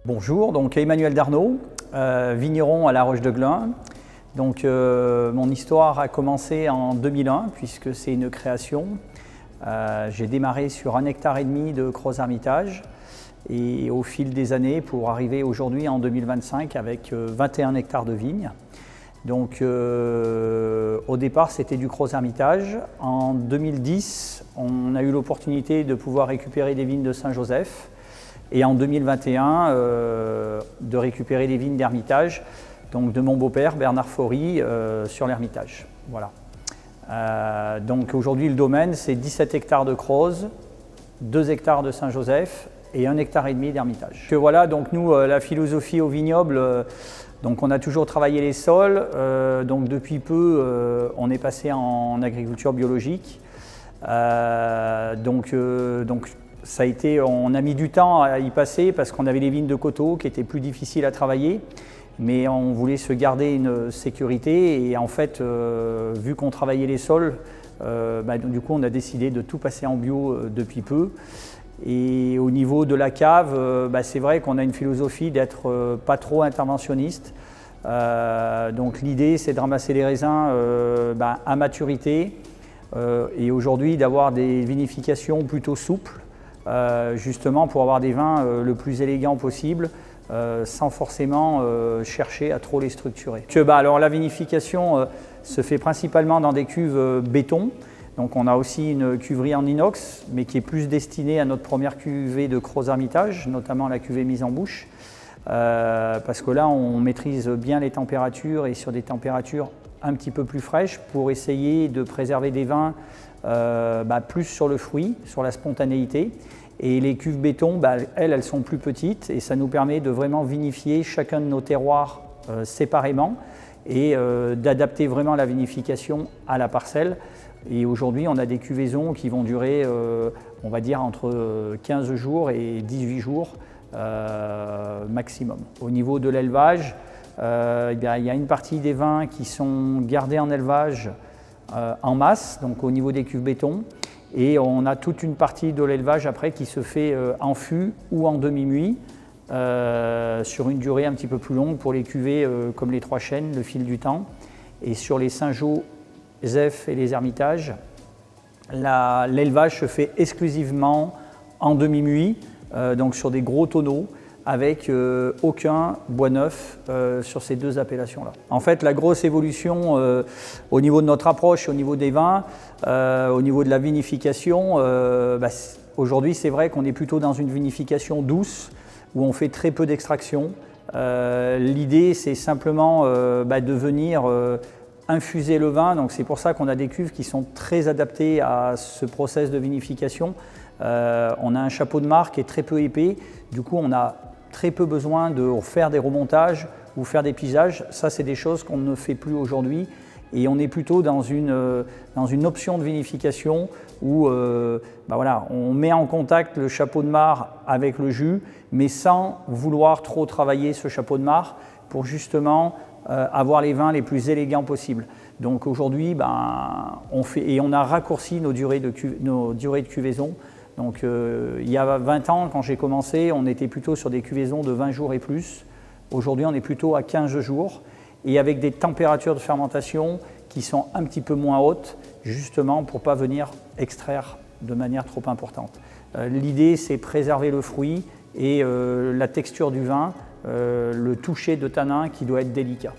Bonjour, donc Emmanuel Darnaud, vigneron à La Roche-de-Glun. Donc mon histoire a commencé en 2001 puisque c'est une création. J'ai démarré sur 1,5 hectare de Crozes-Hermitage et au fil des années pour arriver aujourd'hui en 2025 avec 21 hectares de vignes. Donc au départ c'était du Crozes-Hermitage. En 2010 on a eu l'opportunité de pouvoir récupérer des vignes de Saint-Joseph et en 2021 de récupérer des vignes d'Hermitage, donc de mon beau-père Bernard Faury sur l'Hermitage. Voilà. Donc aujourd'hui le domaine c'est 17 hectares de Crozes, 2 hectares de Saint-Joseph et 1,5 hectare d'Hermitage. Voilà, donc nous la philosophie au vignoble, donc on a toujours travaillé les sols, donc depuis peu on est passé en agriculture biologique. Donc ça a été, on a mis du temps à y passer parce qu'on avait les vignes de coteaux qui étaient plus difficiles à travailler, mais on voulait se garder une sécurité et en fait, vu qu'on travaillait les sols, du coup on a décidé de tout passer en bio depuis peu. Et au niveau de la cave, c'est vrai qu'on a une philosophie d'être pas trop interventionniste. Donc l'idée c'est de ramasser les raisins à maturité et aujourd'hui d'avoir des vinifications plutôt souples. Justement pour avoir des vins le plus élégants possible, sans forcément chercher à trop les structurer. Alors la vinification se fait principalement dans des cuves béton. Donc on a aussi une cuverie en inox, mais qui est plus destinée à notre première cuvée de Crozes-Hermitage, notamment la cuvée mise en bouche, parce que là on maîtrise bien les températures et sur des températures un petit peu plus fraîches pour essayer de préserver des vins plus sur le fruit, sur la spontanéité. Et les cuves béton, elles sont plus petites et ça nous permet de vraiment vinifier chacun de nos terroirs séparément et d'adapter vraiment la vinification à la parcelle. Et aujourd'hui, on a des cuvaisons qui vont durer, on va dire, entre 15 jours et 18 jours maximum. Au niveau de l'élevage, il y a une partie des vins qui sont gardés en élevage en masse, donc au niveau des cuves béton. Et on a toute une partie de l'élevage après qui se fait en fût ou en demi-muit sur une durée un petit peu plus longue pour les cuvées comme les Trois Chênes, le fil du temps. Et sur les Saint-Joseph et les Hermitages, l'élevage se fait exclusivement en demi-muit, donc sur des gros tonneaux, avec aucun bois neuf sur ces deux appellations-là. En fait, la grosse évolution au niveau de notre approche, au niveau des vins, au niveau de la vinification, aujourd'hui c'est vrai qu'on est plutôt dans une vinification douce, où on fait très peu d'extraction. L'idée c'est simplement de venir infuser le vin, donc c'est pour ça qu'on a des cuves qui sont très adaptées à ce process de vinification. On a un chapeau de marc qui est très peu épais, du coup on a très peu besoin de faire des remontages ou faire des pigeages. Ça, c'est des choses qu'on ne fait plus aujourd'hui. Et on est plutôt dans une option de vinification où on met en contact le chapeau de marc avec le jus, mais sans vouloir trop travailler ce chapeau de marc pour justement avoir les vins les plus élégants possibles. Donc aujourd'hui, on a raccourci nos durées de cuvaison. Donc il y a 20 ans, quand j'ai commencé, on était plutôt sur des cuvaisons de 20 jours et plus. Aujourd'hui, on est plutôt à 15 jours et avec des températures de fermentation qui sont un petit peu moins hautes, justement pour ne pas venir extraire de manière trop importante. L'idée, c'est préserver le fruit et la texture du vin, le toucher de tanin qui doit être délicat.